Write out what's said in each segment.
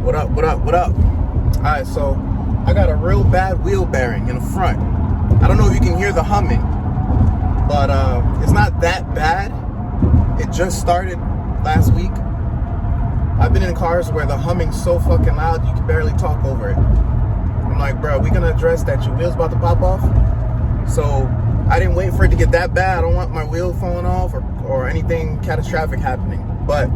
What up, what up, what up? Alright, so I got a real bad wheel bearing in the front. I don't know if you can hear the humming, but it's not that bad. It just started last week. I've been in cars where the humming's so fucking loud you can barely talk over it. I'm like, bro, we gonna address that your wheel's about to pop off? So I didn't wait for it to get that bad. I don't want my wheel falling off or anything catastrophic happening. But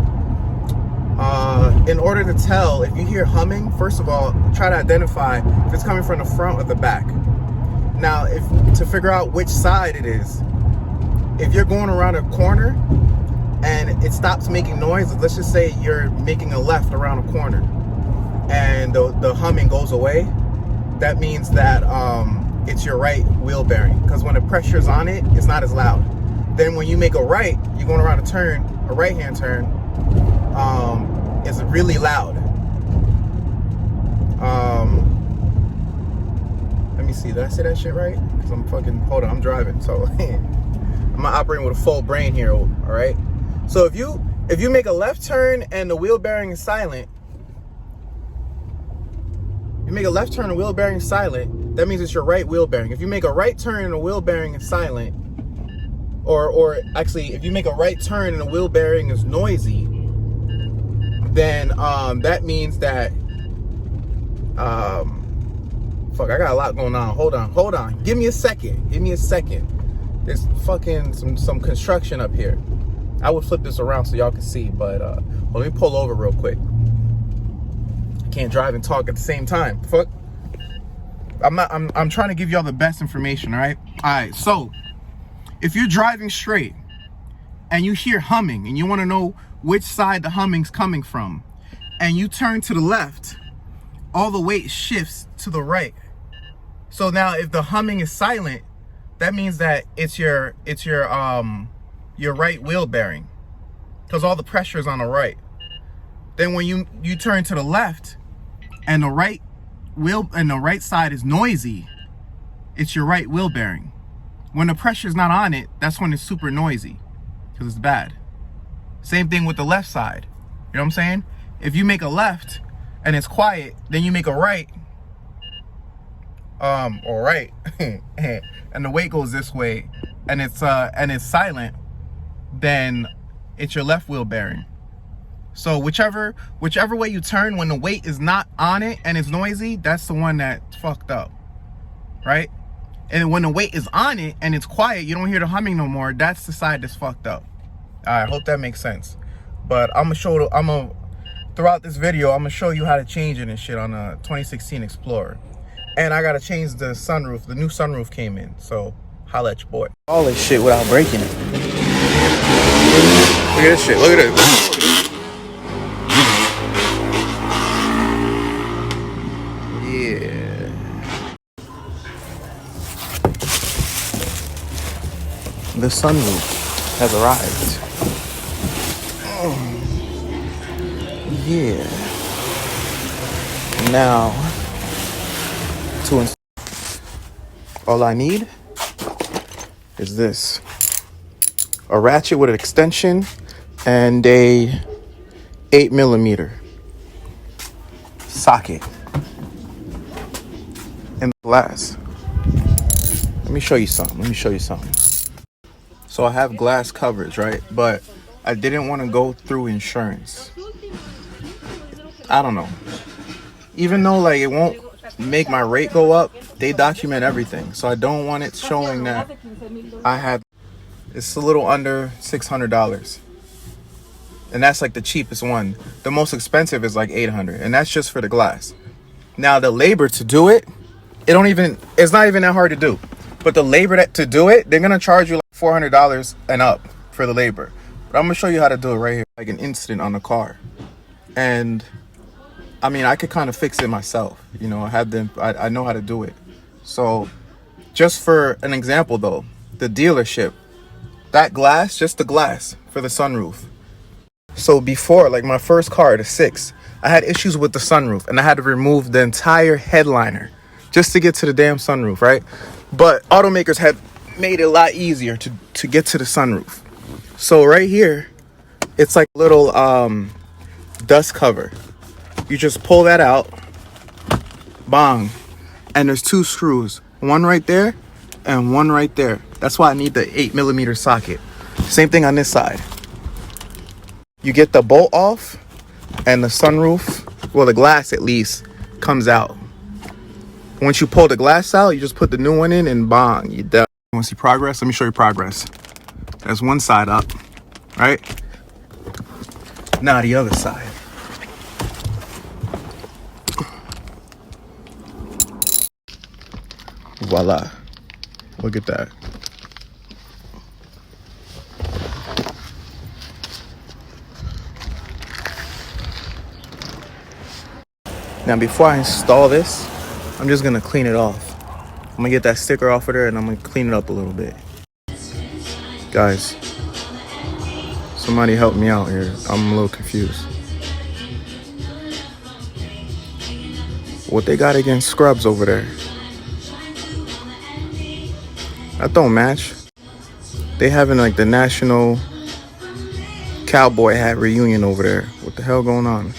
in order to tell if you hear humming, first of all, try to identify if it's coming from the front or the back. Now, to figure out which side it is, if you're going around a corner and it stops making noise, let's just say you're making a left around a corner and the humming goes away, that means that it's your right wheel bearing, because when the pressure's on it, it's not as loud. Then when you make a right, you're going around a turn, a right-hand turn, it's really loud. Let me see, did I say that shit right? Because hold on, I'm driving, so I'm not operating with a full brain here, all right? So if you make a left turn and the wheel bearing is silent, you make a left turn and the wheel bearing is silent, that means it's your right wheel bearing. If you make a right turn and the wheel bearing is silent, or actually, if you make a right turn and the wheel bearing is noisy, then that means that fuck, I got a lot going on. Hold on. Give me a second. There's fucking some construction up here. I would flip this around so y'all can see, but let me pull over real quick. I can't drive and talk at the same time. Fuck. I'm trying to give y'all the best information, all right? All right, so if you're driving straight and you hear humming and you want to know which side the humming's coming from, and you turn to the left, all the weight shifts to the right. So now if the humming is silent, that means that it's your right wheel bearing, because all the pressure is on the right. Then when you turn to the left and the right wheel and the right side is noisy, it's your right wheel bearing. When the pressure is not on it, that's when it's super noisy, because it's bad. Same thing with the left side. You know what I'm saying? If you make a left and it's quiet, then you make a right, or right, and the weight goes this way, and it's silent, then it's your left wheel bearing. So whichever way you turn, when the weight is not on it and it's noisy, that's the one that's fucked up, right? And when the weight is on it and it's quiet, you don't hear the humming no more, that's the side that's fucked up. I hope that makes sense. But throughout this video, I'm gonna show you how to change it and shit on a 2016 Explorer. And I gotta change the sunroof. The new sunroof came in, so holla at your boy. All this shit without breaking it. Look at this shit, look at this. Yeah. The sunroof has arrived. Yeah. Now, all I need is this: a ratchet with an extension and a 8mm socket and glass. Let me show you something. So I have glass coverage, right? But I didn't want to go through insurance. I don't know. Even though like it won't make my rate go up, they document everything. So I don't want it showing that it's a little under $600. And that's like the cheapest one. The most expensive is like $800, and that's just for the glass. Now the labor to do it, it's not even that hard to do. But the labor to do it, they're gonna charge you like $400 and up for the labor. But I'm gonna show you how to do it right here, like an incident on the car. And I mean, I could kind of fix it myself. You know, I know how to do it. So just for an example though, the dealership, that glass, just the glass for the sunroof. So before, like my first car, the 6, I had issues with the sunroof and I had to remove the entire headliner just to get to the damn sunroof, right? But automakers had made it a lot easier to get to the sunroof. So right here, it's like a little dust cover. You just pull that out. Bang. And there's 2 screws. One right there and one right there. That's why I need the 8mm socket. Same thing on this side. You get the bolt off and the sunroof, well, the glass at least, comes out. Once you pull the glass out, you just put the new one in and bang, you're done. You want to see progress? Let me show you progress. That's one side up, right? Now the other side. Voila. Look at that. Now before I install this, I'm just gonna clean it off. I'm gonna get that sticker off of there and I'm gonna clean it up a little bit. Guys, somebody help me out here. I'm a little confused. What they got against scrubs over there? That don't match. They having like the national cowboy hat reunion over there. What the hell going on?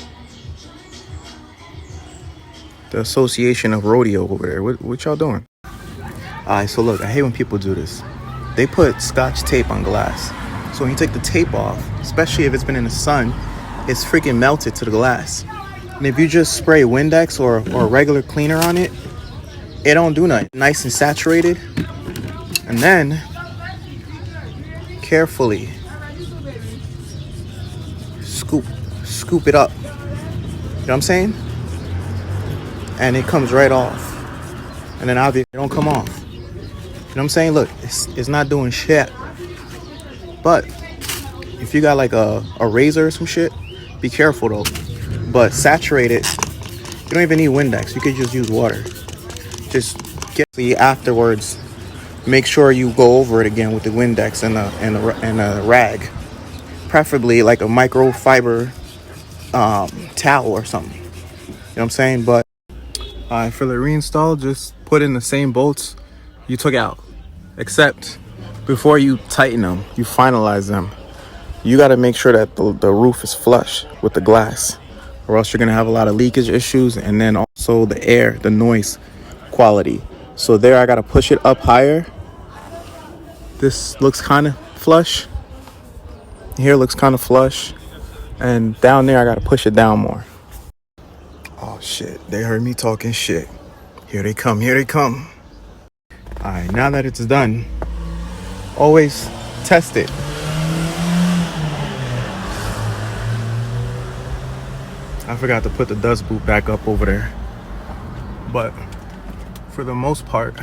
The Association of Rodeo over there. What y'all doing? Alright, so look, I hate when people do this. They put scotch tape on glass. So when you take the tape off, especially if it's been in the sun, it's freaking melted to the glass. And if you just spray Windex or a regular cleaner on it, it don't do nothing. Nice and saturated. And then, carefully scoop it up. You know what I'm saying? And it comes right off. And then obviously it don't come off. You know what I'm saying? Look, it's not doing shit. But if you got like a razor or some shit, be careful though. But saturate it. You don't even need Windex. You could just use water. Just get the afterwards. Make sure you go over it again with the Windex and a rag. Preferably like a microfiber towel or something. You know what I'm saying? But for the reinstall, just put in the same bolts you took out. Except before you tighten them, you finalize them, you got to make sure that the roof is flush with the glass, or else you're going to have a lot of leakage issues, and then also the air, the noise quality. So there I got to push it up higher. This looks kind of flush. Here looks kind of flush. And down there I got to push it down more. Oh shit, they heard me talking shit. Here they come, here they come. Alright, now that it's done, always test it. I forgot to put the dust boot back up over there. But for the most part,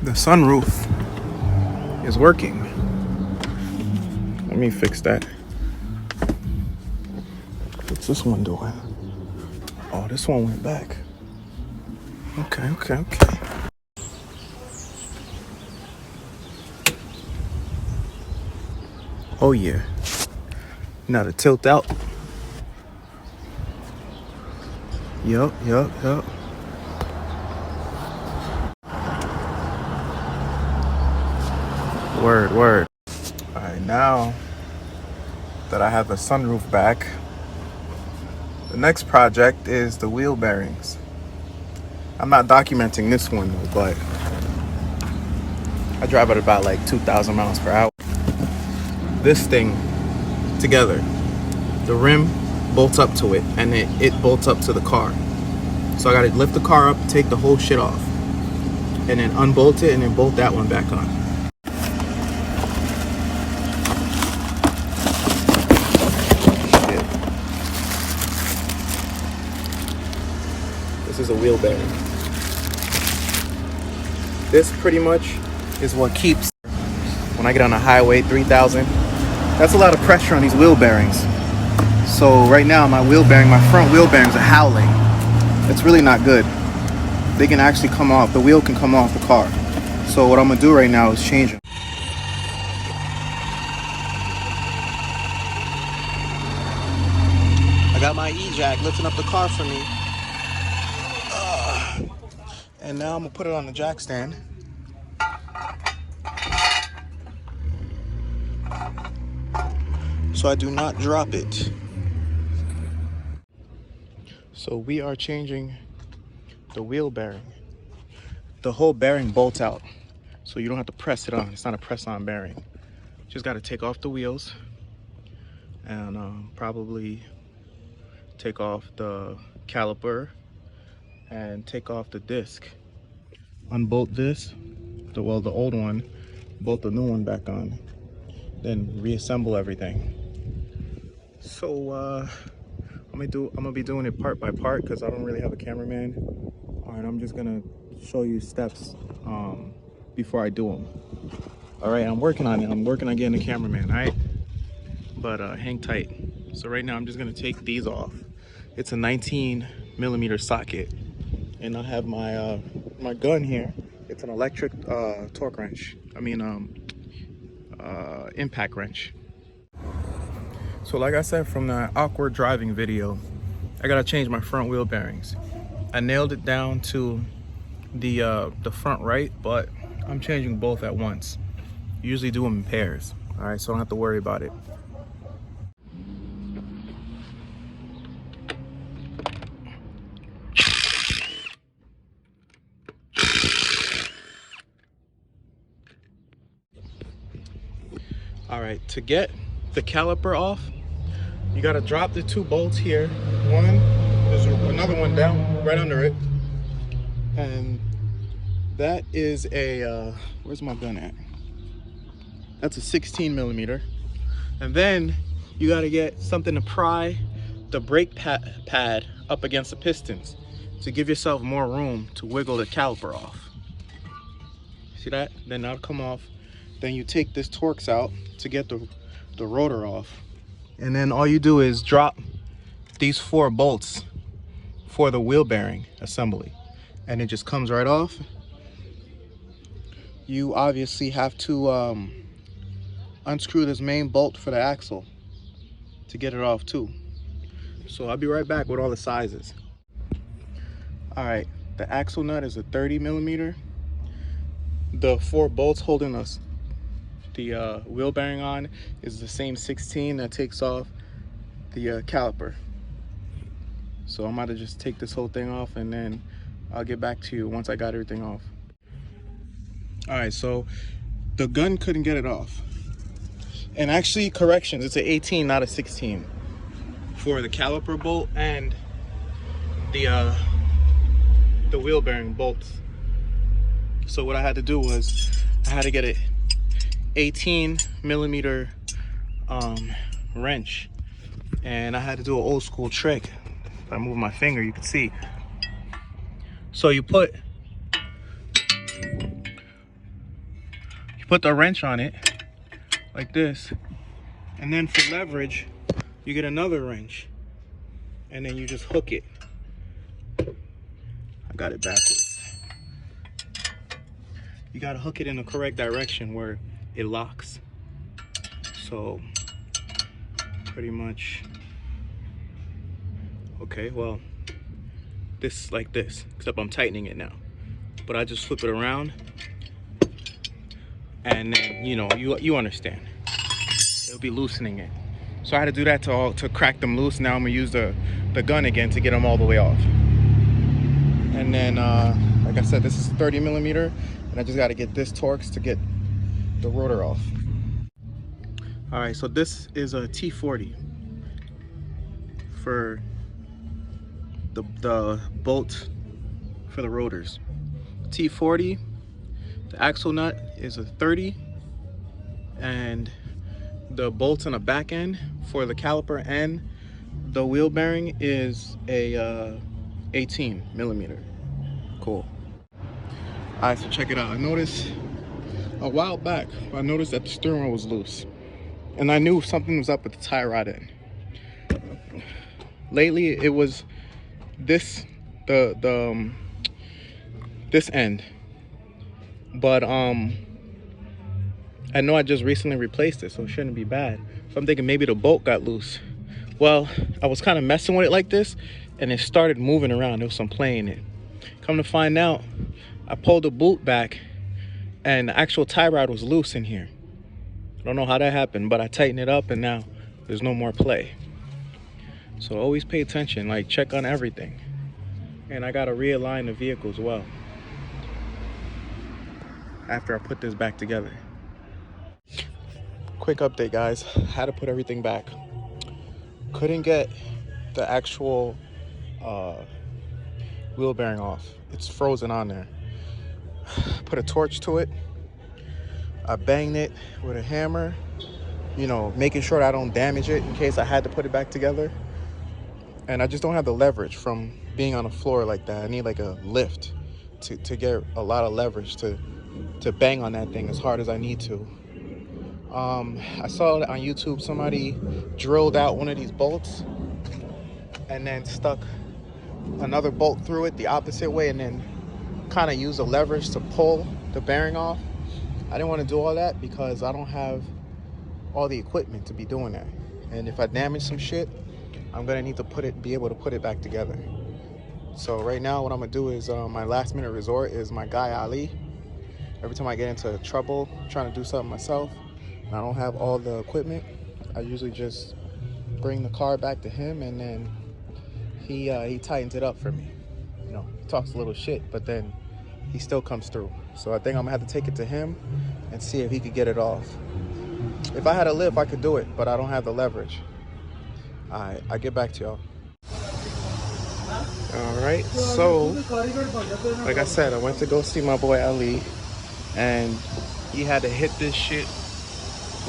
the sunroof is working. Let me fix that. What's this one doing? Oh, this one went back. Okay. Oh yeah. Now to tilt out. Yup. Word. Alright, now that I have the sunroof back, the next project is the wheel bearings. I'm not documenting this one, but I drive at about like 2,000 miles per hour. This thing together, the rim bolts up to it, and it bolts up to the car. So I gotta lift the car up, take the whole shit off, and then unbolt it, and then bolt that one back on. This is a wheel bearing. This pretty much is what keeps, when I get on the highway, 3,000. That's a lot of pressure on these wheel bearings. So right now my front wheel bearings are howling. It's really not good. They can actually come off, the wheel can come off the car. So what I'm gonna do right now is change them. I got my E-Jack lifting up the car for me. And now I'm gonna put it on the jack stand. So I do not drop it. So we are changing the wheel bearing. The whole bearing bolts out, so you don't have to press it on. It's not a press-on bearing. Just got to take off the wheels and probably take off the caliper and take off the disc. Unbolt this, the old one, bolt the new one back on, then reassemble everything. So I'm gonna be doing it part by part because I don't really have a cameraman. All right, I'm just gonna show you steps before I do them. All right, I'm working on it. I'm working on getting a cameraman. All right, but hang tight. So right now I'm just gonna take these off. It's a 19mm socket, and I have my my gun here. It's an electric torque wrench. I mean impact wrench. So like I said from the awkward driving video, I gotta change my front wheel bearings. I nailed it down to the front right, but I'm changing both at once. Usually do them in pairs. All right, so I don't have to worry about it. All right, to get the caliper off, you gotta drop the two bolts here. One, there's another one down right under it. And that is a, where's my gun at? That's a 16mm. And then you gotta get something to pry the brake pad up against the pistons to give yourself more room to wiggle the caliper off. See that? Then that'll come off. Then you take this Torx out to get the rotor off. And then all you do is drop these 4 bolts for the wheel bearing assembly. And it just comes right off. You obviously have to unscrew this main bolt for the axle to get it off too. So I'll be right back with all the sizes. All right, the axle nut is a 30mm. The 4 bolts holding us the wheel bearing on is the same 16 that takes off the caliper. So I'm about to just take this whole thing off, and then I'll get back to you once I got everything off. All right, so the gun couldn't get it off. And actually, corrections, it's an 18, not a 16 for the caliper bolt and the wheel bearing bolts. So what I had to do was I had to get it 18mm wrench, and I had to do an old school trick. If I move my finger, you can see. So you put the wrench on it like this, and then for leverage you get another wrench, and then you just hook it. I got it backwards. You got to hook it in the correct direction where it locks. So pretty much, okay, well, this like this, except I'm tightening it now. But I just flip it around, and then, you know, you understand, it'll be loosening it. So I had to do that to crack them loose. Now I'm gonna use the gun again to get them all the way off. And then like I said, this is 30mm, and I just got to get this Torx to get the rotor off. All right, so this is a T40 for the bolt for the rotors. T40, the axle nut is a 30, and the bolts on the back end for the caliper and the wheel bearing is a 18mm. Cool. All right, so check it out. I noticed a while back, I noticed that the steering wheel was loose, and I knew something was up with the tie rod end. Lately, it was this this end, but I know I just recently replaced it, so it shouldn't be bad. So I'm thinking maybe the bolt got loose. Well, I was kind of messing with it like this, and it started moving around. There was some play in it. Come to find out, I pulled the bolt back, and the actual tie rod was loose in here. I don't know how that happened, but I tightened it up, and now there's no more play. So always pay attention, like check on everything. And I gotta realign the vehicle as well after I put this back together. Quick update, guys. Had to put everything back. Couldn't get the actual wheel bearing off. It's frozen on there. Put a torch to it. I banged it with a hammer, you know, making sure I don't damage it in case I had to put it back together. And I just don't have the leverage from being on the floor like that. I need like a lift to get a lot of leverage to bang on that thing as hard as I need to. I saw on YouTube somebody drilled out one of these bolts and then stuck another bolt through it the opposite way and then kind of used the leverage to pull the bearing off. I didn't want to do all that because I don't have all the equipment to be doing that. And if I damage some shit, I'm gonna need to be able to put it back together. So right now what I'm gonna do is my last minute resort is my guy Ali. Every time I get into trouble trying to do something myself and I don't have all the equipment, I usually just bring the car back to him and then he tightens it up for me. You know, he talks a little shit, but then he still comes through. So I think I'm gonna have to take it to him and see if he could get it off. If I had a lift, I could do it, but I don't have the leverage. All right, I'll get back to y'all. All right, so like I said, I went to go see my boy Ali, and he had to hit this shit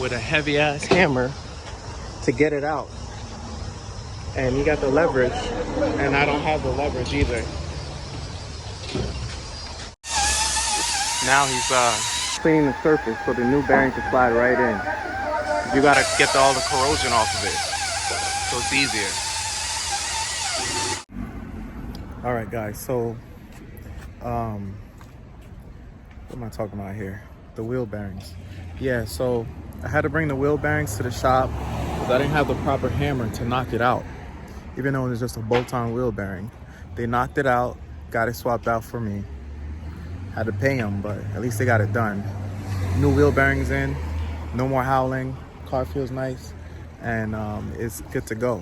with a heavy ass hammer to get it out. And he got the leverage, and I don't have the leverage either. Now he's cleaning the surface so the new bearing can slide right in. You gotta get all the corrosion off of it, so it's easier. All right, guys, so what am I talking about here? The wheel bearings. Yeah, so I had to bring the wheel bearings to the shop because I didn't have the proper hammer to knock it out. Even though it was just a bolt-on wheel bearing, they knocked it out, got it swapped out for me. Had to pay them, but at least they got it done. New wheel bearings in, no more howling, car feels nice, and it's good to go.